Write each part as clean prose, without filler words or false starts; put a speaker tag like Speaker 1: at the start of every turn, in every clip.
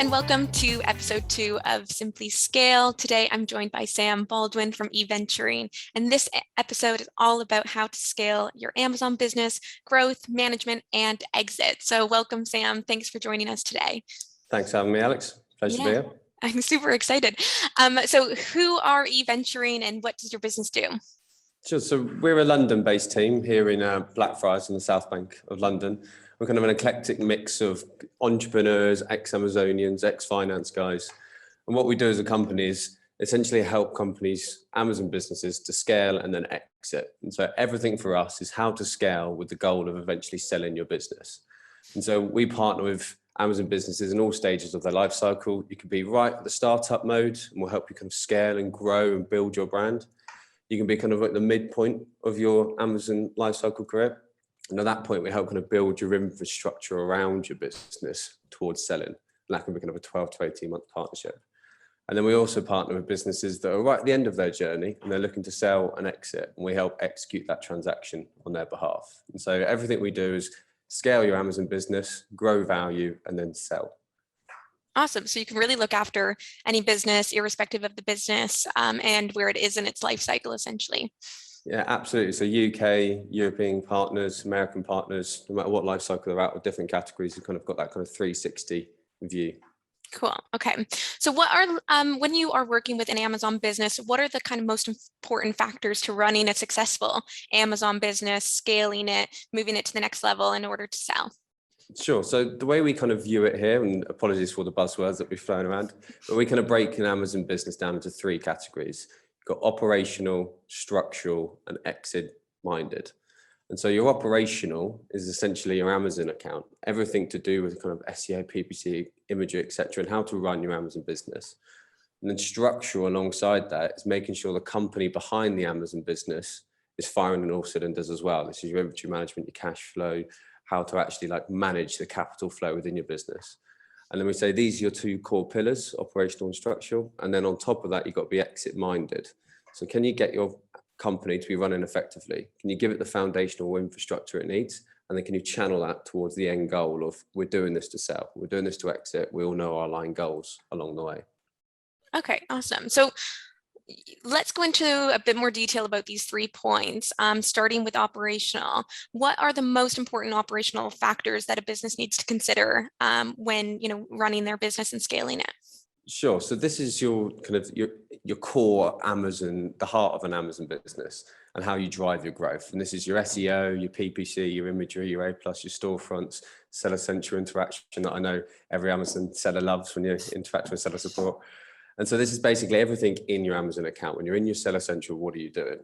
Speaker 1: and welcome to episode 2 of SimplyScale. Today, I'm joined by Sam Baldwin from eVenturing, and this episode is all about how to scale your Amazon business, growth, management, and exit. So welcome, Sam. Thanks for joining us today.
Speaker 2: Thanks for having me, Alex. Pleasure to be here.
Speaker 1: I'm super excited. So who are eVenturing and what does your business do?
Speaker 2: Sure. So we're a London-based team here in Blackfriars in the South Bank of London. We're kind of an eclectic mix of entrepreneurs, ex-Amazonians, ex-finance guys. And what we do as a company is essentially help companies, Amazon businesses, to scale and then exit. And so everything for us is how to scale with the goal of eventually selling your business. And so we partner with Amazon businesses in all stages of their life cycle. You can be right at the startup mode and we'll help you kind of scale and grow and build your brand. You can be kind of at the midpoint of your Amazon lifecycle career. And at that point, we help kind of build your infrastructure around your business towards selling. And that can be kind of a 12 to 18 month partnership. And then we also partner with businesses that are right at the end of their journey and they're looking to sell and exit. And we help execute that transaction on their behalf. And so everything we do is scale your Amazon business, grow value, and then sell.
Speaker 1: Awesome. So you can really look after any business, irrespective of the business and where it is in its life cycle, essentially.
Speaker 2: Yeah, absolutely. So UK, European partners, American partners, no matter what life cycle they're at with different categories, you've kind of got that kind of 360 view.
Speaker 1: Cool. Okay. So what are, when you are working with an Amazon business, what are the kind of most important factors to running a successful Amazon business, scaling it, moving it to the next level in order to sell?
Speaker 2: Sure. So the way we kind of view it here, and apologies for the buzzwords that we've flown around, but we kind of break an Amazon business down into 3 categories. You've got operational, structural, and exit minded. And so your operational is essentially your Amazon account, everything to do with kind of SEO, PPC, imagery, etc., and how to run your Amazon business. And then structural alongside that is making sure the company behind the Amazon business is firing on all cylinders as well. This is your inventory management, your cash flow, how to actually like manage the capital flow within your business. And then we say these are your 2 core pillars, operational and structural. And then on top of that, you've got to be exit minded. So can you get your company to be running effectively? Can you give it the foundational infrastructure it needs? And then can you channel that towards the end goal of we're doing this to sell, we're doing this to exit. We all know our line goals along the way.
Speaker 1: Okay, awesome. So let's go into a bit more detail about these 3 points, starting with operational. What are the most important operational factors that a business needs to consider when running their business and scaling it?
Speaker 2: Sure. So this is your kind of your core Amazon, the heart of an Amazon business and how you drive your growth. And this is your SEO, your PPC, your imagery, your A+, your storefronts, seller central interaction that I know every Amazon seller loves when you interact with seller support. And so this is basically everything in your Amazon account. When you're in your seller central, what are you doing?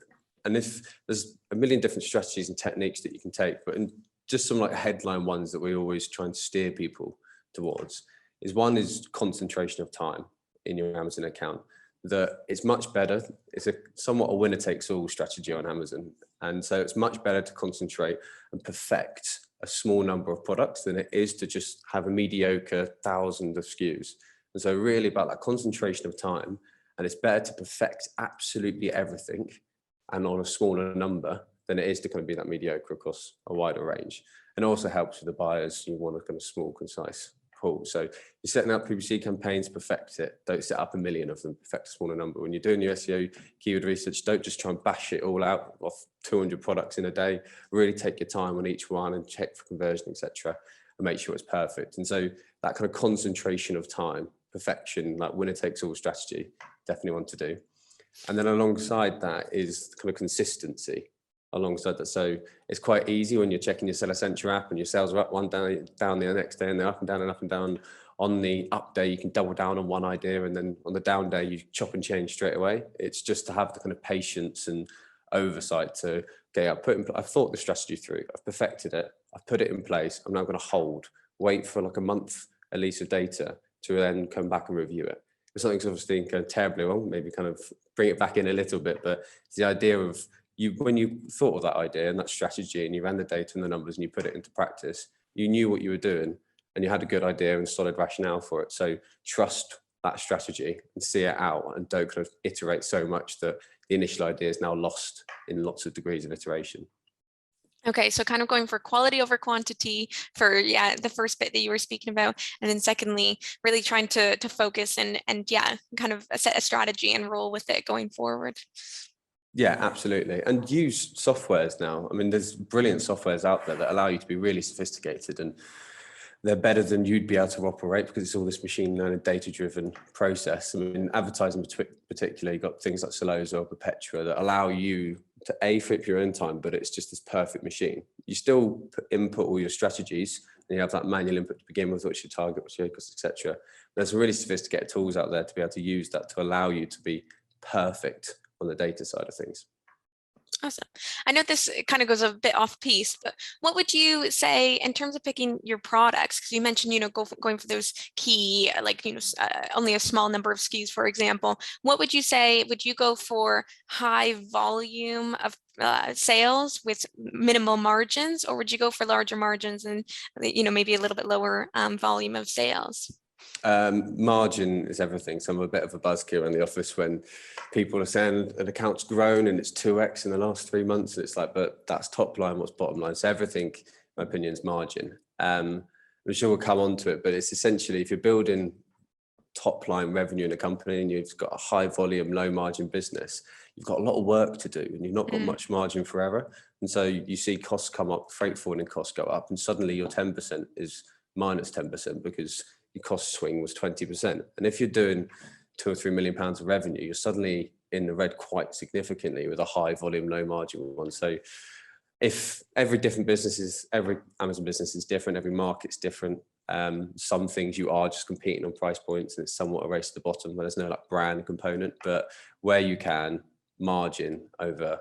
Speaker 2: And if there's a million different strategies and techniques that you can take, but in just some like headline ones that we always try and steer people towards is one is concentration of time in your Amazon account. That it's much better. It's somewhat a winner takes all strategy on Amazon. And so it's much better to concentrate and perfect a small number of products than it is to just have a mediocre 1,000 of SKUs. And so really about that concentration of time, and it's better to perfect absolutely everything and on a smaller number than it is to kind of be that mediocre across a wider range. And it also helps with the buyers. You want a kind of small, concise pool. So you're setting up PPC campaigns, perfect it. Don't set up a million of them, perfect a smaller number. When you're doing your SEO keyword research, don't just try and bash it all out off 200 products in a day. Really take your time on each one and check for conversion, etc., and make sure it's perfect. And so that kind of concentration of time, perfection, like winner takes all strategy, definitely want to do. And then alongside that is kind of consistency alongside that. So it's quite easy when you're checking your Seller Central app and your sales are up one day, down the next day, and they're up and down and up and down. On the up day, you can double down on one idea, and then on the down day, you chop and change straight away. It's just to have the kind of patience and oversight to get I've thought the strategy through, I've perfected it, I've put it in place. I'm now going to wait for like a month at least of data to then come back and review it. If something's obviously going terribly wrong, maybe kind of bring it back in a little bit, but it's the idea of when you thought of that idea and that strategy and you ran the data and the numbers and you put it into practice, you knew what you were doing and you had a good idea and solid rationale for it. So trust that strategy and see it out and don't kind of iterate so much that the initial idea is now lost in lots of degrees of iteration.
Speaker 1: Okay, so kind of going for quality over quantity for, yeah, the first bit that you were speaking about, and then secondly, really trying to focus and yeah, kind of set a strategy and roll with it going forward.
Speaker 2: Yeah, absolutely. And use softwares now. I mean, there's brilliant softwares out there that allow you to be really sophisticated, and they're better than you'd be able to operate because it's all this machine learning, data-driven process. I mean, advertising particularly, you've got things like Solozo or Perpetua that allow you to flip your own time, but it's just this perfect machine. You still input all your strategies, and you have that manual input to begin with, what's your target, what's your cost, etc. There's really sophisticated tools out there to be able to use that to allow you to be perfect on the data side of things.
Speaker 1: Awesome. I know this kind of goes a bit off piece, but what would you say in terms of picking your products? Because you mentioned, going for those key, like, only a small number of SKUs, for example. What would you say? Would you go for high volume of sales with minimal margins, or would you go for larger margins and, maybe a little bit lower volume of sales?
Speaker 2: Margin is everything. So I'm a bit of a buzzkill in the office when people are saying an account's grown and it's 2x in the last 3 months. And it's like, but that's top line, what's bottom line? So everything, in my opinion, is margin. I'm sure we'll come on to it, but it's essentially if you're building top line revenue in a company and you've got a high volume, low margin business, you've got a lot of work to do and you've not got much margin forever. And so you see costs come up, freight forwarding costs go up, and suddenly your 10% is minus 10% because your cost swing was 20%. And if you're doing £2 or £3 million of revenue, you're suddenly in the red quite significantly with a high volume, low margin one. So if every Amazon business is different, every market's different. Some things you are just competing on price points and it's somewhat a race to the bottom where there's no like brand component, but where you can, margin over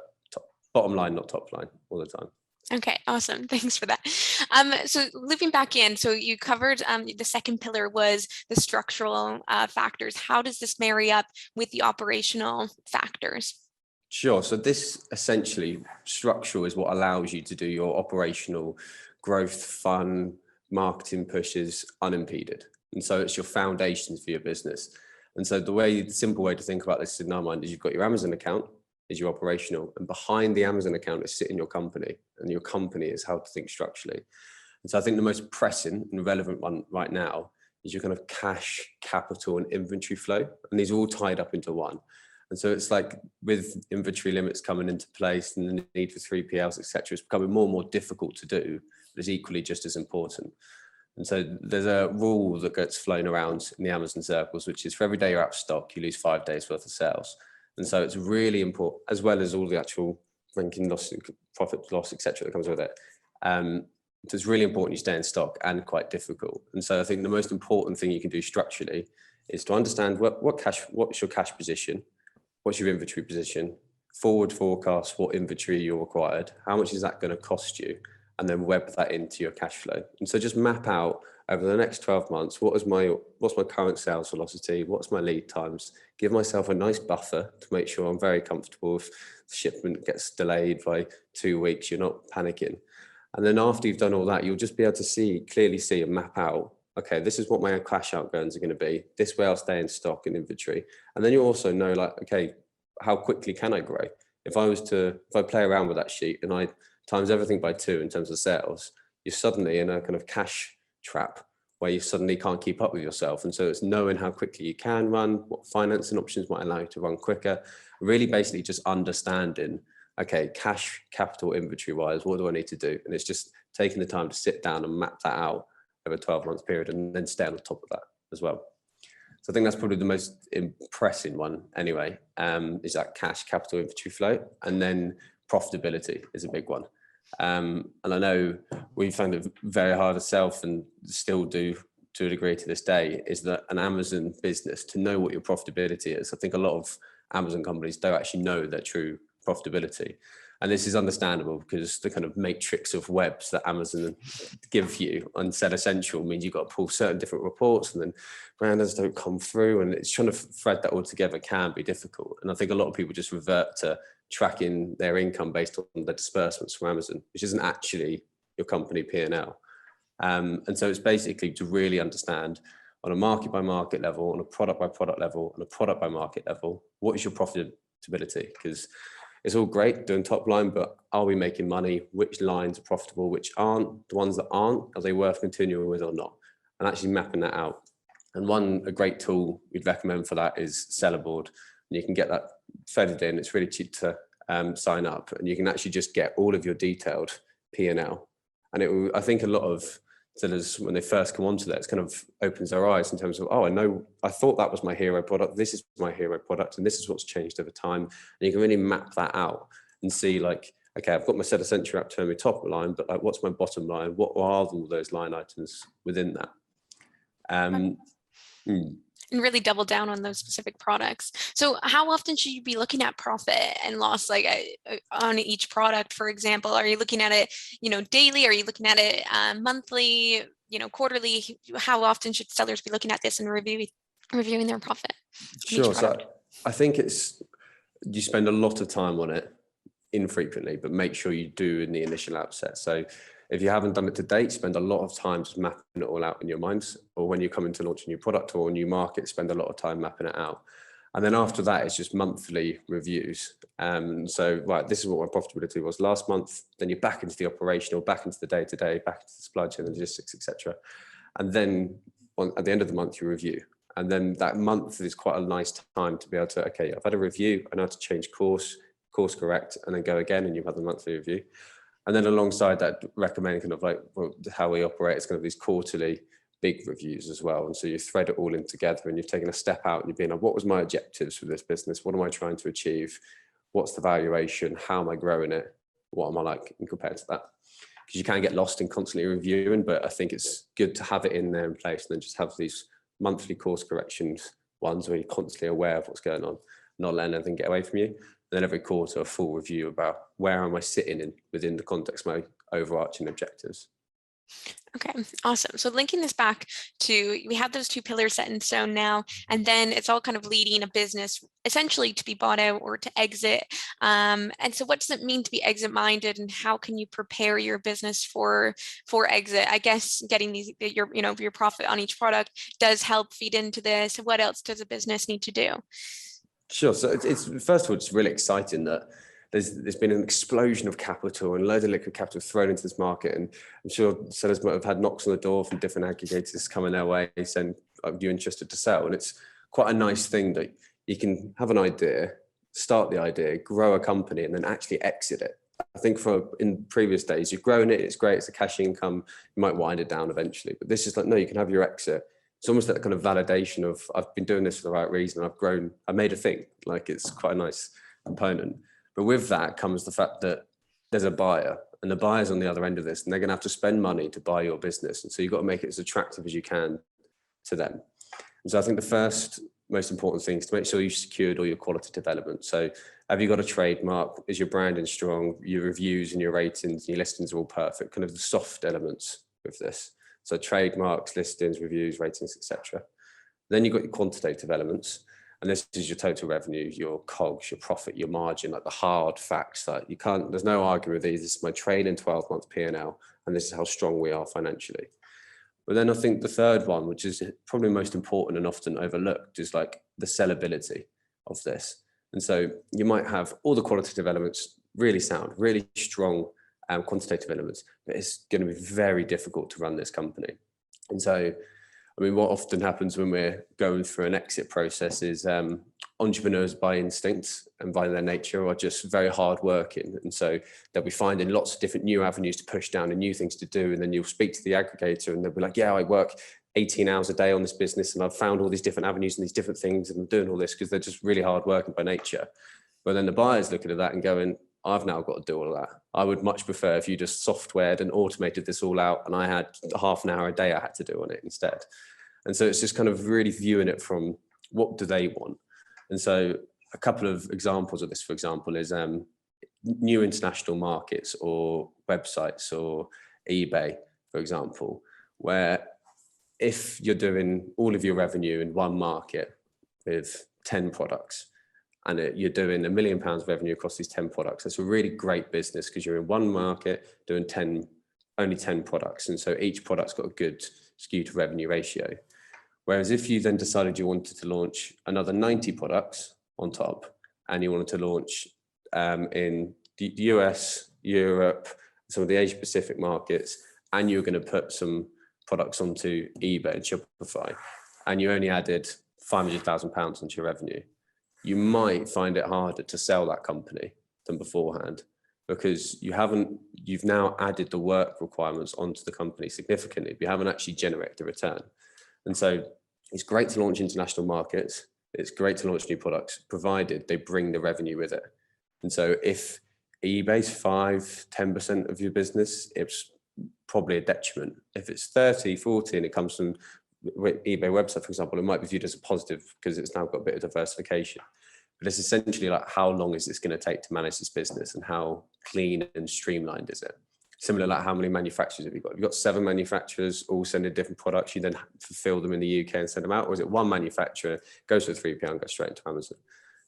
Speaker 2: bottom line, not top line all the time.
Speaker 1: Okay, awesome. Thanks for that. So looping back in, so you covered the second pillar was the structural factors. How does this marry up with the operational factors?
Speaker 2: Sure. So this essentially structural is what allows you to do your operational growth, fun, marketing pushes unimpeded. And so it's your foundations for your business. And so the simple way to think about this in our mind is you've got your Amazon account is your operational, and behind the Amazon account is sitting your company, and your company is how to think structurally. And so I think the most pressing and relevant one right now is your kind of cash, capital, and inventory flow. And these are all tied up into one. And so it's like with inventory limits coming into place and the need for 3PLs, etc., it's becoming more and more difficult to do, but it's equally just as important. And so there's a rule that gets flown around in the Amazon circles, which is for every day you're out of stock, you lose 5 days worth of sales. And so it's really important, as well as all the actual ranking loss, profit loss, etc., that comes with it. So it's really important you stay in stock, and quite difficult. And so I think the most important thing you can do structurally is to understand what's your cash position, what's your inventory position, forward forecast what inventory you're required, how much is that going to cost you, and then web that into your cash flow. And so just map out over the next 12 months, what's my current sales velocity, what's my lead times, give myself a nice buffer to make sure I'm very comfortable if the shipment gets delayed by 2 weeks, you're not panicking. And then after you've done all that, you'll just be able to clearly see and map out, okay, this is what my cash outgoings are going to be. This way I'll stay in stock and inventory. And then you also know, like, okay, how quickly can I grow? If I play around with that sheet and I times everything by 2 in terms of sales, you're suddenly in a kind of cash trap where you suddenly can't keep up with yourself. And so it's knowing how quickly you can run, what financing options might allow you to run quicker, really basically just understanding, okay, cash, capital, inventory wise, what do I need to do? And it's just taking the time to sit down and map that out over a 12-month period and then stay on the top of that as well. So I think that's probably the most impressive one anyway, is that cash, capital, inventory flow. And then profitability is a big one. And I know we found it very hard to self and still do to a degree to this day, is that an Amazon business, to know what your profitability is. I think a lot of Amazon companies don't actually know their true profitability. And this is understandable because the kind of matrix of webs that Amazon give you on Set Essential means you've got to pull certain different reports, and then branders don't come through, and it's trying to thread that all together can be difficult. And I think a lot of people just revert to tracking their income based on the disbursements from Amazon, which isn't actually your company P&L. And so it's basically to really understand on a market by market level, on a product by product level, on a product by market level, what is your profitability? Because it's all great doing top line, but are we making money? Which lines are profitable, which aren't? The ones that aren't, are they worth continuing with or not? And actually mapping that out. And a great tool we'd recommend for that is Sellerboard. And you can get that fed in. It's really cheap to sign up, and you can actually just get all of your detailed P&L. And it will, I think a lot of sellers, when they first come onto that, it kind of opens their eyes in terms of, oh, I thought that was my hero product. This is my hero product, and this is what's changed over time. And you can really map that out and see, like, okay, I've got my set of century up to my top line, but like, what's my bottom line? What are all those line items within that?
Speaker 1: And really double down on those specific products. So how often should you be looking at profit and loss, like on each product, for example? Are you looking at it, daily? Are you looking at it monthly, quarterly? How often should sellers be looking at this and reviewing their profit?
Speaker 2: Sure. So I think you spend a lot of time on it infrequently, but make sure you do in the initial outset. So if you haven't done it to date, spend a lot of time just mapping it all out in your minds, or when you're coming to launch a new product or a new market, spend a lot of time mapping it out. And then after that, it's just monthly reviews. So, right, this is what my profitability was last month. Then you're back into the operational, back into the day-to-day, back into the supply chain, logistics, etc. And then at the end of the month, you review. And then that month is quite a nice time to be able to, okay, I've had a review, I know how to change course correct, and then go again, and you've had the monthly review. And then alongside that, recommending kind of like how we operate is kind of these quarterly big reviews as well. And so you thread it all in together, and you've taken a step out, and you've been like, what was my objectives for this business? What am I trying to achieve? What's the valuation? How am I growing it? What am I like in compared to that? Because you can get lost in constantly reviewing, but I think it's good to have it in there in place, and then just have these monthly course corrections ones where you're constantly aware of what's going on, not letting anything get away from you. And then every quarter, a full review about where am I sitting in within the context of my overarching objectives.
Speaker 1: Okay, awesome. So linking this back to, we have those two pillars set in stone now, and then it's all kind of leading a business essentially to be bought out or to exit. And so what does it mean to be exit minded, and how can you prepare your business for exit? I guess getting your profit on each product does help feed into this. What else does a business need to do?
Speaker 2: Sure. So it's first of all, it's really exciting that there's been an explosion of capital and loads of liquid capital thrown into this market. And I'm sure sellers might have had knocks on the door from different aggregators coming their way saying, are you interested to sell? And it's quite a nice thing that you can have an idea, start the idea, grow a company, and then actually exit it. I think in previous days, you've grown it, it's great, it's a cash income, you might wind it down eventually. But this is like, no, you can have your exit. It's almost that kind of validation of, I've been doing this for the right reason, I've grown, I made a thing. Like, it's quite a nice component. But with that comes the fact that there's a buyer, and the buyer's on the other end of this, and they're going to have to spend money to buy your business. And so you've got to make it as attractive as you can to them. And so I think the first most important thing is to make sure you've secured all your quality development. So have you got a trademark? Is your branding strong? Your reviews and your ratings and your listings are all perfect? Kind of the soft elements with this. So trademarks, listings, reviews, ratings, etc. Then you've got your quantitative elements. And this is your total revenue, your COGS, your profit, your margin, like the hard facts that you can't, there's no argument with these. This is my trailing 12-month P&L, and this is how strong we are financially. But then I think the third one, which is probably most important and often overlooked, is like the sellability of this. And so you might have all the qualitative elements really sound, really strong quantitative elements, but it's going to be very difficult to run this company. And so, I mean, what often happens when we're going through an exit process is entrepreneurs by instinct and by their nature are just very hard working. And so they'll be finding lots of different new avenues to push down and new things to do. And then you'll speak to the aggregator and they'll be like, yeah, I work 18 hours a day on this business and I've found all these different avenues and these different things and I'm doing all this because they're just really hard working by nature. But then the buyer's looking at that and going, I've now got to do all of that. I would much prefer if you just softwared and automated this all out and I had half an hour a day I had to do on it instead. And so it's just kind of really viewing it from what do they want? And so a couple of examples of this, for example, is new international markets or websites or eBay, for example, where if you're doing all of your revenue in one market with 10 products and you're doing £1 million revenue across these 10 products, that's a really great business because you're in one market doing only 10 products. And so each product's got a good skew to revenue ratio. Whereas if you then decided you wanted to launch another 90 products on top and you wanted to launch in the US, Europe, some of the Asia Pacific markets, and you're going to put some products onto eBay and Shopify, and you only added £500,000 into your revenue, you might find it harder to sell that company than beforehand, because you've now added the work requirements onto the company significantly, but you haven't actually generated a return. And so it's great to launch international markets. It's great to launch new products, provided they bring the revenue with it. And so if eBay's 5-10% of your business, it's probably a detriment. If it's 30-40 and it comes from eBay website, for example, it might be viewed as a positive because it's now got a bit of diversification. But it's essentially like, how long is this going to take to manage this business, and how clean and streamlined is it? Similar, like how many manufacturers have you got? You've got 7 manufacturers all sending different products. You then fulfill them in the UK and send them out, or is it one manufacturer, goes to a 3PL and goes straight into Amazon?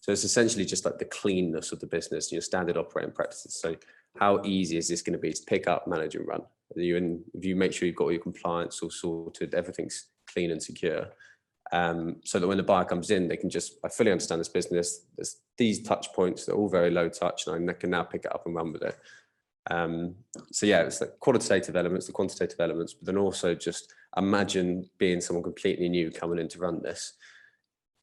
Speaker 2: So it's essentially just like the cleanness of the business, your standard operating practices. So how easy is this going to be to pick up, manage, and run? If you make sure you've got all your compliance all sorted, everything's clean and secure, so that when the buyer comes in, they can just, I fully understand this business. There's these touch points, they're all very low touch, and I can now pick it up and run with it. So yeah, it's the qualitative elements, the quantitative elements, but then also just imagine being someone completely new coming in to run this.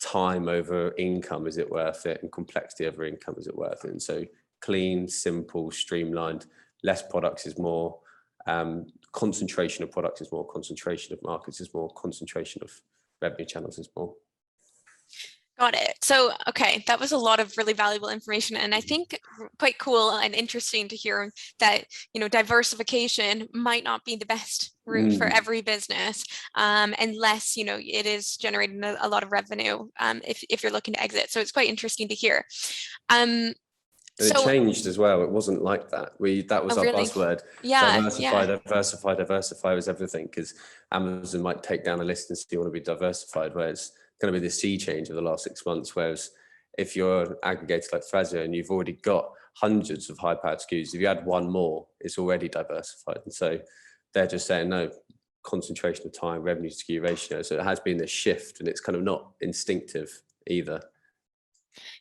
Speaker 2: Time over income, is it worth it? And complexity over income, is it worth it? And so clean, simple, streamlined, less products is more, concentration of products is more, concentration of markets is more, concentration of revenue channels is more.
Speaker 1: Got it. So, okay, that was a lot of really valuable information, and I think quite cool and interesting to hear that, diversification might not be the best route for every business, unless, it is generating a lot of revenue, if you're looking to exit. So it's quite interesting to hear.
Speaker 2: And it changed as well. It wasn't like that. That was our buzzword.
Speaker 1: Yeah,
Speaker 2: diversify was everything, because Amazon might take down a list and say you want to be diversified, where it's going to be the sea change of the last 6 months. Whereas if you're an aggregator like Thrasio and you've already got hundreds of high-powered SKUs, if you add one more, it's already diversified. And so they're just saying, no, concentration of time, revenue to SKU ratio. So it has been this shift, and it's kind of not instinctive either.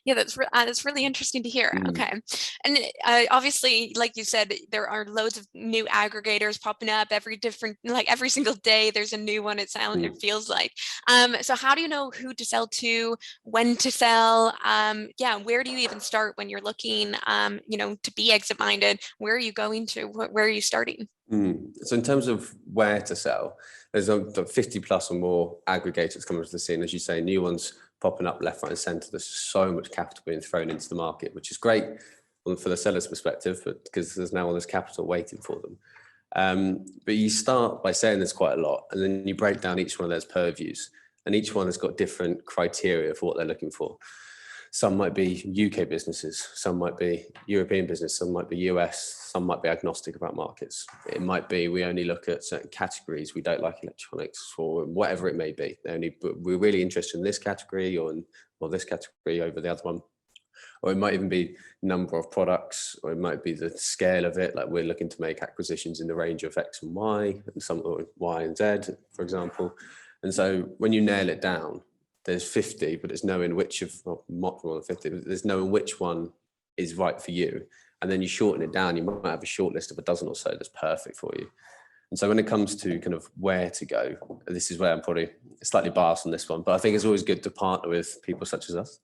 Speaker 1: Yeah, that's really interesting to hear. Okay, and obviously, like you said, there are loads of new aggregators popping up every single day. There's a new one. It feels like. So how do you know who to sell to, when to sell? Yeah, where do you even start when you're looking, to be exit minded? Where are you going to? Where are you starting?
Speaker 2: So in terms of where to sell, there's 50 plus or more aggregators coming to the scene, as you say, new ones popping up left, right, and centre. There's so much capital being thrown into the market, which is great for the seller's perspective, but because there's now all this capital waiting for them. But you start by saying there's quite a lot, and then you break down each one of those purviews, and each one has got different criteria for what they're looking for. Some might be UK businesses, some might be European business, some might be US, some might be agnostic about markets. It might be we only look at certain categories, we don't like electronics, or whatever it may be. We're really interested in this category or this category over the other one. Or it might even be number of products, or it might be the scale of it. Like we're looking to make acquisitions in the range of X and Y, and some or Y and Z, for example. And so when you nail it down, there's 50, but it's knowing which of, well, more than 50, but there's knowing which one is right for you. And then you shorten it down, you might have a short list of a dozen or so that's perfect for you. And so when it comes to kind of where to go, this is where I'm probably slightly biased on this one, but I think it's always good to partner with people such as us,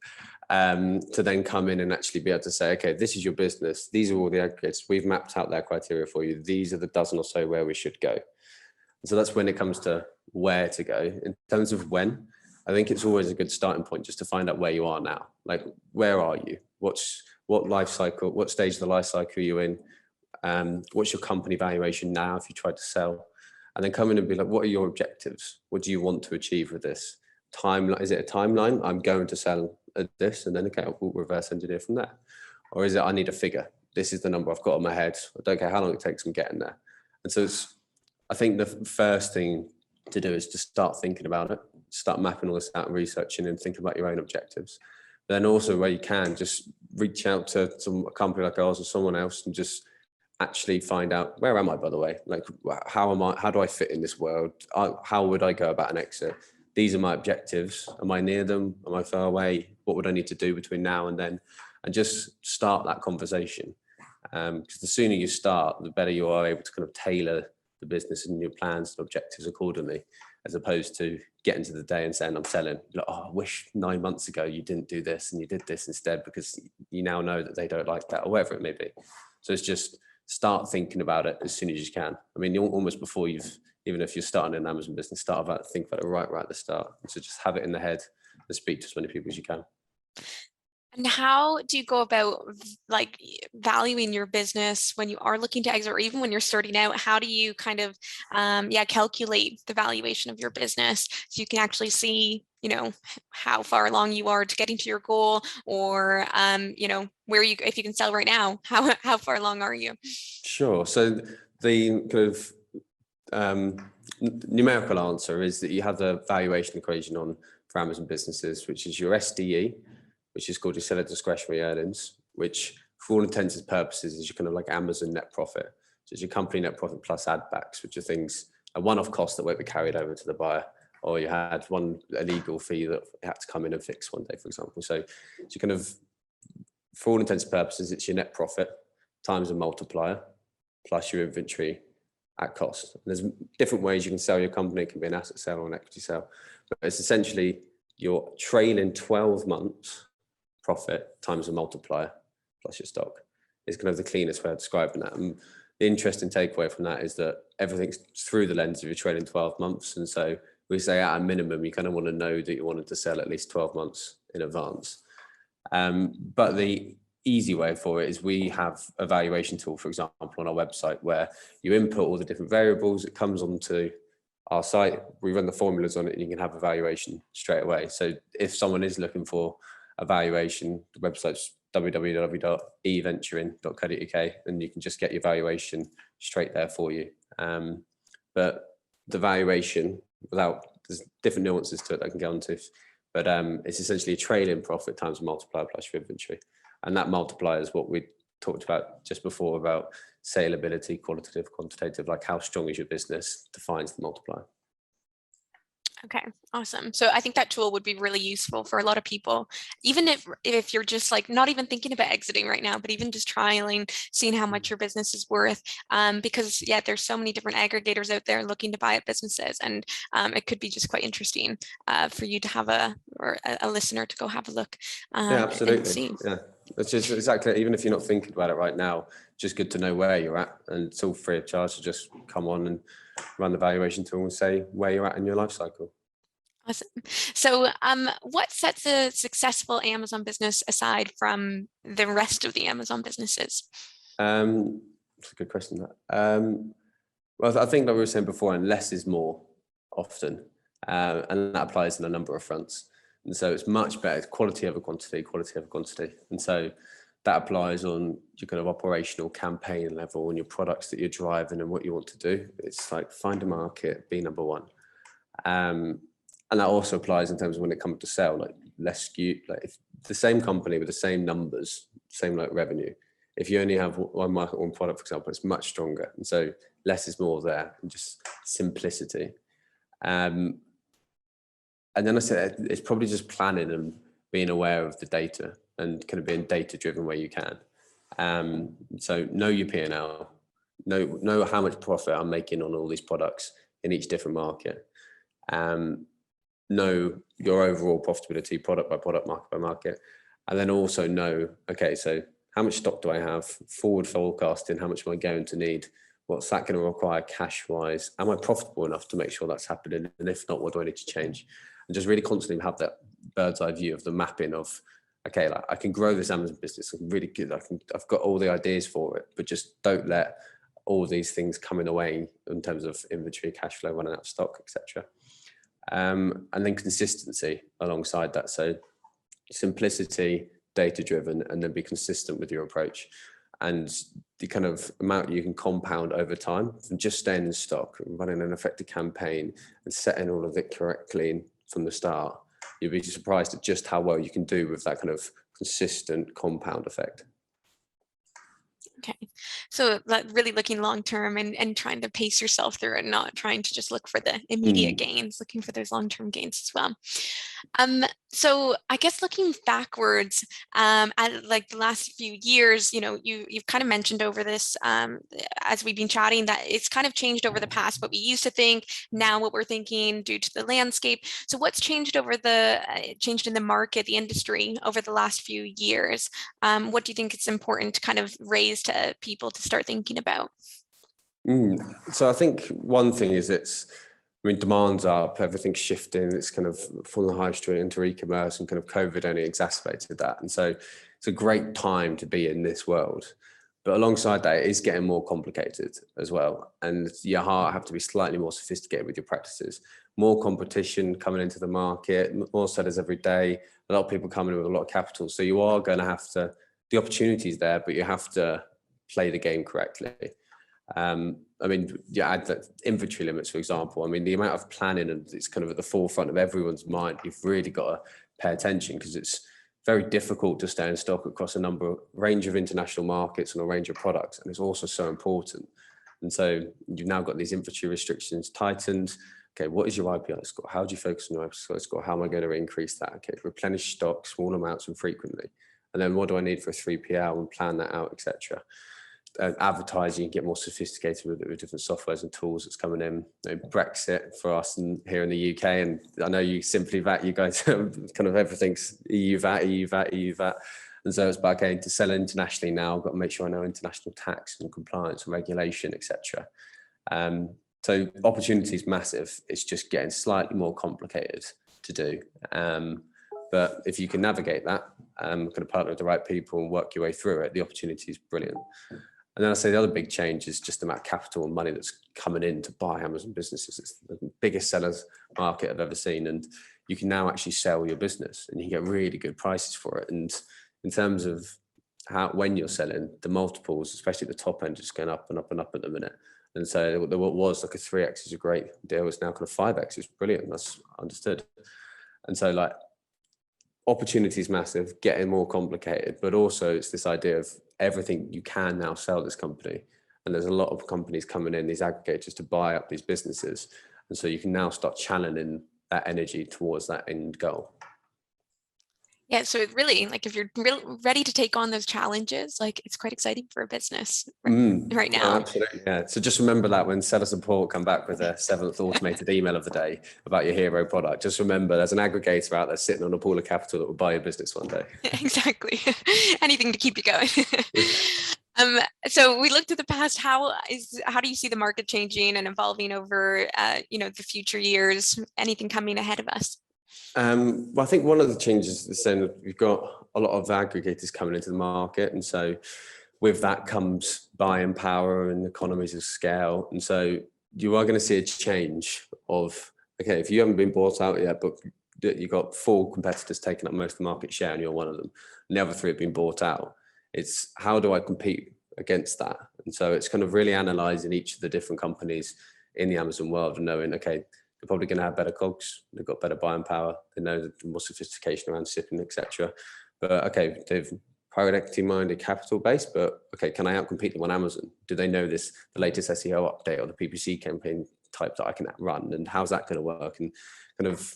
Speaker 2: to then come in and actually be able to say, okay, this is your business. These are all the aggregators. We've mapped out their criteria for you. These are the dozen or so where we should go. And so that's when it comes to where to go. In terms of when, I think it's always a good starting point just to find out where you are now. Like, where are you? What life cycle, what stage of the life cycle are you in? What's your company valuation now if you try to sell? And then come in and be like, what are your objectives? What do you want to achieve with this? Timeline? Is it a timeline? I'm going to sell at this, and then okay, we'll reverse engineer from there. Or is it, I need a figure? This is the number I've got in my head. I don't care how long it takes, I'm getting there. And so I think the first thing to do is to start thinking about it, start mapping all this out and researching and think about your own objectives. But then also, where you can, just reach out to a company like ours or someone else and just actually find out, where am I, by the way? Like, how do I fit in this world? How would I go about an exit? These are my objectives. Am I near them? Am I far away? What would I need to do between now and then? and just start that conversation. Because the sooner you start, the better you are able to kind of tailor the business and your plans and objectives accordingly, as opposed to getting to the day and saying, I'm selling. Like, oh, I wish 9 months ago you didn't do this and you did this instead, because you now know that they don't like that, or whatever it may be. So it's just start thinking about it as soon as you can. I mean, almost before even if you're starting an Amazon business, think about it right at the start. So just have it in the head and speak to as many people as you can.
Speaker 1: And how do you go about like valuing your business when you are looking to exit, or even when you're starting out? How do you kind of calculate the valuation of your business so you can actually see, how far along you are to getting to your goal, or where if you can sell right now, how far along are you?
Speaker 2: Sure. So the kind of numerical answer is that you have the valuation equation for Amazon businesses, which is your SDE, which is called your seller discretionary earnings, which for all intents and purposes is your kind of like Amazon net profit. So it's your company net profit plus add backs, which are things, a one-off cost that won't be carried over to the buyer, or you had a legal fee that had to come in and fix one day, for example. So kind of, for all intents and purposes, it's your net profit times a multiplier plus your inventory at cost. And there's different ways you can sell your company. It can be an asset sale or an equity sale, but it's essentially your trailing 12 months profit times a multiplier plus your stock is kind of the cleanest way of describing that. And the interesting takeaway from that is that everything's through the lens of your trailing 12 months. And so we say at a minimum, you kind of want to know that you wanted to sell at least 12 months in advance. But the easy way for it is we have a valuation tool, for example, on our website, where you input all the different variables. It comes onto our site. We run the formulas on it, and you can have a valuation straight away. So if someone is looking for a valuation, the website's www.eventuring.co.uk, and you can just get your valuation straight there for you. But the valuation, there's different nuances to it I can go into, but it's essentially a trailing profit times a multiplier plus your inventory. And that multiplier is what we talked about just before about saleability, qualitative, quantitative, like how strong is your business defines the multiplier.
Speaker 1: Okay, awesome. So I think that tool would be really useful for a lot of people, even if you're just like not even thinking about exiting right now, but even just trialing, seeing how much your business is worth. Because there's so many different aggregators out there looking to buy up businesses, and it could be just quite interesting for you to have a listener to go have a look.
Speaker 2: Yeah, absolutely.
Speaker 1: And see.
Speaker 2: Yeah, it's just exactly, even if you're not thinking about it right now, just good to know where you're at, and it's all free of charge to just come on and run the valuation tool and say where you're at in your life cycle.
Speaker 1: Awesome. So what sets a successful Amazon business aside from the rest of the Amazon businesses?
Speaker 2: That's a good question. Well, I think like we were saying before, and less is more often, and that applies in a number of fronts. And so it's much better, quality over quantity, quality over quantity. And so that applies on your kind of operational campaign level and your products that you're driving and what you want to do. It's like find a market, be number one. And that also applies in terms of when it comes to sell, like less skewed, like if the same company with the same numbers, same like revenue, if you only have one market, one product, for example, it's much stronger. And so less is more there, and just simplicity. And then I said, it's probably just planning and being aware of the data and kind of being data driven where you can. So know your P&L, know how much profit I'm making on all these products in each different market. Know your overall profitability, product by product, market by market. And then also know, okay, so how much stock do I have? Forward forecasting, how much am I going to need? What's that going to require cash wise? Am I profitable enough to make sure that's happening? And if not, what do I need to change? And just really constantly have that bird's eye view of the mapping of, okay, like I can grow this Amazon business. I'm really good. I've got all the ideas for it, but just don't let all these things come in the way in terms of inventory, cash flow, running out of stock, etc. And then consistency alongside that. So simplicity, data driven, and then be consistent with your approach. And the kind of amount you can compound over time from just staying in stock, running an effective campaign and setting all of it correctly from the start, you'll be surprised at just how well you can do with that kind of consistent compound effect.
Speaker 1: Okay. So really looking long term and trying to pace yourself through it, not trying to just look for the immediate gains, looking for those long-term gains as well. So I guess looking backwards at like the last few years, you've kind of mentioned over this as we've been chatting that it's kind of changed over the past, what we used to think, now what we're thinking due to the landscape. So what's changed changed in the market, the industry over the last few years? What do you think it's important to kind of raise to people to start thinking about?
Speaker 2: So I think one thing is demand's up, everything's shifting, it's kind of from the high street into e-commerce, and kind of COVID only exacerbated that. And so it's a great time to be in this world. But alongside that, it is getting more complicated as well. And you have to be slightly more sophisticated with your practices. More competition coming into the market, more sellers every day, a lot of people coming in with a lot of capital. So you are going to have to, the opportunity's there, but you have to play the game correctly. You add that inventory limits, for example. The amount of planning, and it's kind of at the forefront of everyone's mind. You've really got to pay attention, because it's very difficult to stay in stock across a range of international markets and a range of products. And it's also so important. And so you've now got these inventory restrictions tightened. Okay, what is your IPI score? How do you focus on your IPI score? How am I going to increase that? Okay, replenish stock, small amounts and frequently. And then what do I need for a 3PL, and plan that out, etc. Advertising, get more sophisticated with different softwares and tools that's coming in. Brexit for us here in the UK, and I know you SimplyVat, you guys kind of everything's EU VAT. And so it's about going to sell internationally now. I've got to make sure I know international tax and compliance and regulation, etc. So opportunity is massive. It's just getting slightly more complicated to do. But if you can navigate that, kind of partner with the right people and work your way through it, the opportunity is brilliant. And then I say the other big change is just the amount of capital and money that's coming in to buy Amazon businesses. It's the biggest sellers market I've ever seen. And you can now actually sell your business, and you get really good prices for it. And in terms of when you're selling, the multiples, especially at the top end, just going up and up and up at the minute. And so what was like a 3x is a great deal. It's now kind of 5x. It's brilliant. That's understood. And so like, opportunity is massive, getting more complicated, but also it's this idea of everything you can now sell this company. And there's a lot of companies coming in, these aggregators, to buy up these businesses. And so you can now start channeling that energy towards that end goal.
Speaker 1: Yeah, so it really, like, if you're ready to take on those challenges, like, it's quite exciting for a business right now.
Speaker 2: Oh, absolutely, yeah. So just remember that when seller support come back with a 7th automated email of the day about your hero product, just remember there's an aggregator out there sitting on a pool of capital that will buy your business one day.
Speaker 1: Exactly. Anything to keep you going. So we looked at the past. How do you see the market changing and evolving over the future years? Anything coming ahead of us?
Speaker 2: Well, I think one of the changes is saying that we've got a lot of aggregators coming into the market, and so with that comes buying power and economies of scale. And so you are going to see a change of, okay, if you haven't been bought out yet, but you've got 4 competitors taking up most of the market share and you're one of them, and the other 3 have been bought out, it's how do I compete against that? And so it's kind of really analysing each of the different companies in the Amazon world and knowing, okay, they're probably going to have better COGS, they've got better buying power, they know the more sophistication around shipping, etc. But okay, they've private equity minded capital base, but okay, can I outcompete them on Amazon? Do they know the latest SEO update or the PPC campaign type that I can run? And how's that going to work? And kind of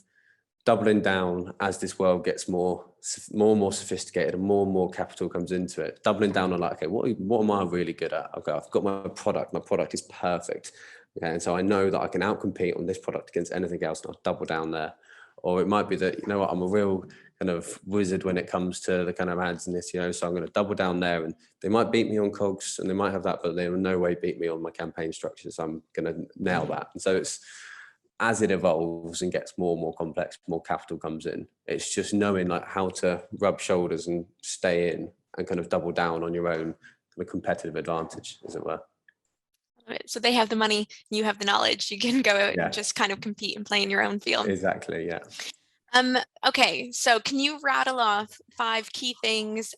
Speaker 2: doubling down as this world gets more and more sophisticated and more capital comes into it, doubling down on like, okay, what am I really good at? Okay, I've got my product is perfect. Okay, and so I know that I can outcompete on this product against anything else, and I'll double down there. Or it might be that, you know what, I'm a real kind of wizard when it comes to the kind of ads and SEO, so I'm going to double down there, and they might beat me on COGS and they might have that, but they will no way beat me on my campaign structure, so I'm going to nail that. And so it's, as it evolves and gets more and more complex, more capital comes in, it's just knowing like how to rub shoulders and stay in and kind of double down on your own kind of competitive advantage, as it were.
Speaker 1: So they have the money, you have the knowledge, you can go out and just kind of compete and play in your own field.
Speaker 2: Exactly, yeah.
Speaker 1: Okay, so can you rattle off 5 key things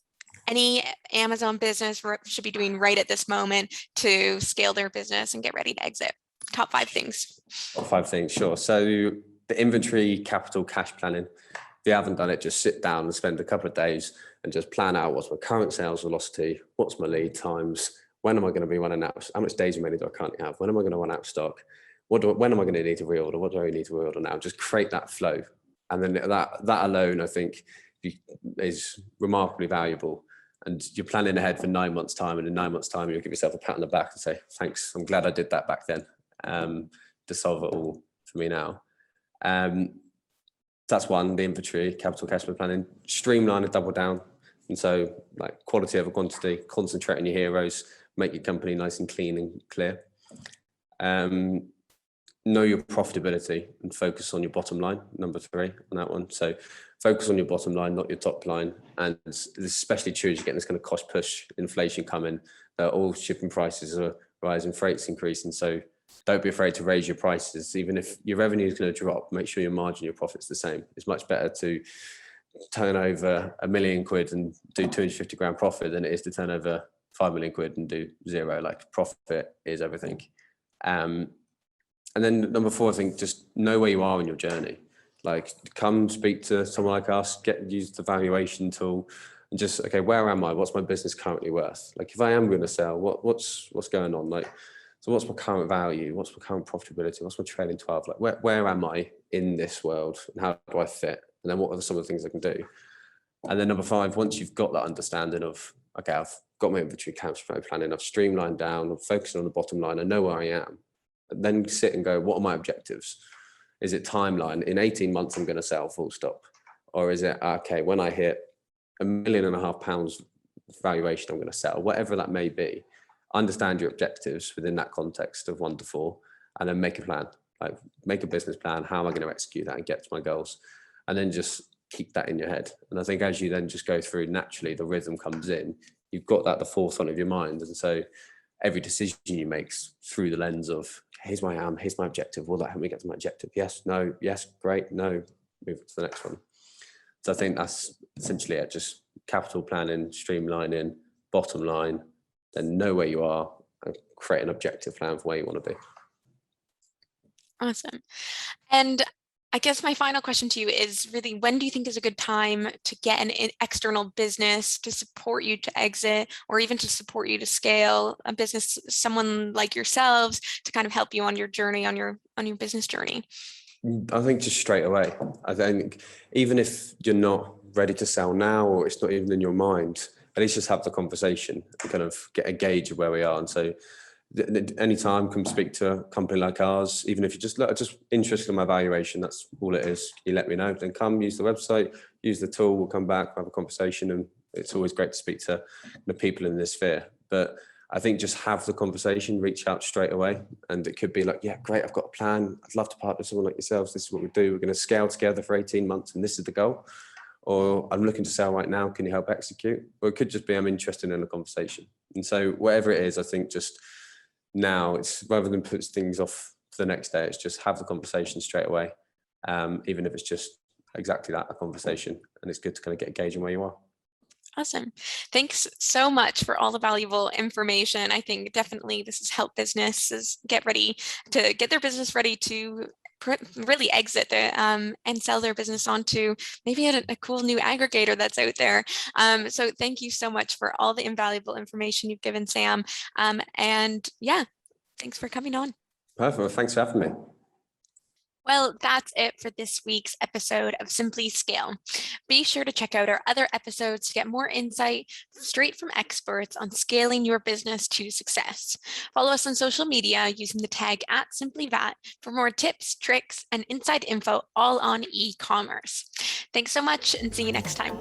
Speaker 1: any Amazon business should be doing right at this moment to scale their business and get ready to exit? Top 5 things.
Speaker 2: Top 5 things, sure. So the inventory, capital, cash planning. If you haven't done it, just sit down and spend a couple of days and just plan out what's my current sales velocity, what's my lead times, when am I going to be running out, how much days remaining do I currently have, when am I going to run out of stock, when am I going to need to reorder, what do I need to reorder now? Just create that flow. And then that alone, I think, is remarkably valuable. And you're planning ahead for 9 months' time, and in 9 months' time, you'll give yourself a pat on the back and say, thanks, I'm glad I did that back then, to solve it all for me now. That's one, the inventory, capital cash flow planning, streamline and double down. And so like quality over quantity, concentrate on your heroes, make your company nice and clean and clear. Know your profitability and focus on your bottom line, number 3 on that one. So focus on your bottom line, not your top line. And this is especially true as you're getting this kind of cost push inflation coming, that all shipping prices are rising, freight's increasing. So don't be afraid to raise your prices. Even if your revenue is going to drop, make sure your margin, your profit's the same. It's much better to turn over £1 million and do 250 grand profit than it is to turn over 5 million quid and do 0. Like profit is everything. And then number 4, I think just know where you are in your journey. Like come speak to someone like us, use the valuation tool and just, okay, where am I? What's my business currently worth? Like if I am going to sell, what's going on? Like, so what's my current value? What's my current profitability? What's my trailing 12? Like where am I in this world and how do I fit? And then what are some of the things I can do? And then number 5, once you've got that understanding of, okay, I've got my inventory cash flow planning, I've streamlined down, I'm focusing on the bottom line, I know where I am. And then sit and go, what are my objectives? Is it timeline? In 18 months, I'm going to sell full stop. Or is it, okay, when I hit £1.5 million valuation, I'm going to sell, whatever that may be. Understand your objectives within that context of 1 to 4, and then make a plan, like make a business plan. How am I going to execute that and get to my goals? And then just keep that in your head. And I think as you then just go through, naturally the rhythm comes in, you've got that at the forefront of your mind. And so every decision you make through the lens of, here's where I am, here's my objective, will that help me get to my objective? Yes, no, yes, great, no, move to the next one. So I think that's essentially it, just capital planning, streamlining, bottom line, then know where you are and create an objective plan for where you want to be.
Speaker 1: Awesome. And I guess my final question to you is really, when do you think is a good time to get an external business to support you to exit, or even to support you to scale a business, someone like yourselves to kind of help you on your journey, on your business journey?
Speaker 2: I think just straight away. I think even if you're not ready to sell now, or it's not even in your mind, at least just have the conversation and kind of get a gauge of where we are. And so anytime, come speak to a company like ours, even if you're just interested in my valuation, that's all it is. You let me know, then come use the website, use the tool, we'll come back, have a conversation. And it's always great to speak to the people in this sphere. But I think just have the conversation, reach out straight away. And it could be like, yeah, great, I've got a plan. I'd love to partner with someone like yourselves. This is what we do. We're going to scale together for 18 months and this is the goal. Or I'm looking to sell right now. Can you help execute? Or it could just be, I'm interested in a conversation. And so whatever it is, I think just now it's rather than put things off to the next day, it's just have the conversation straight away. Even if it's just exactly that, a conversation. And it's good to kind of get a gauge on where you are.
Speaker 1: Awesome. Thanks so much for all the valuable information. I think definitely this has helped businesses get their business ready to really exit and sell their business onto maybe a cool new aggregator that's out there. So thank you so much for all the invaluable information you've given, Sam. And yeah, thanks for coming on.
Speaker 2: Perfect. Well, thanks for having me.
Speaker 1: Well, that's it for this week's episode of SimplyScale. Be sure to check out our other episodes to get more insight straight from experts on scaling your business to success. Follow us on social media using the tag @SimplyVat for more tips, tricks, and inside info all on e-commerce. Thanks so much and see you next time.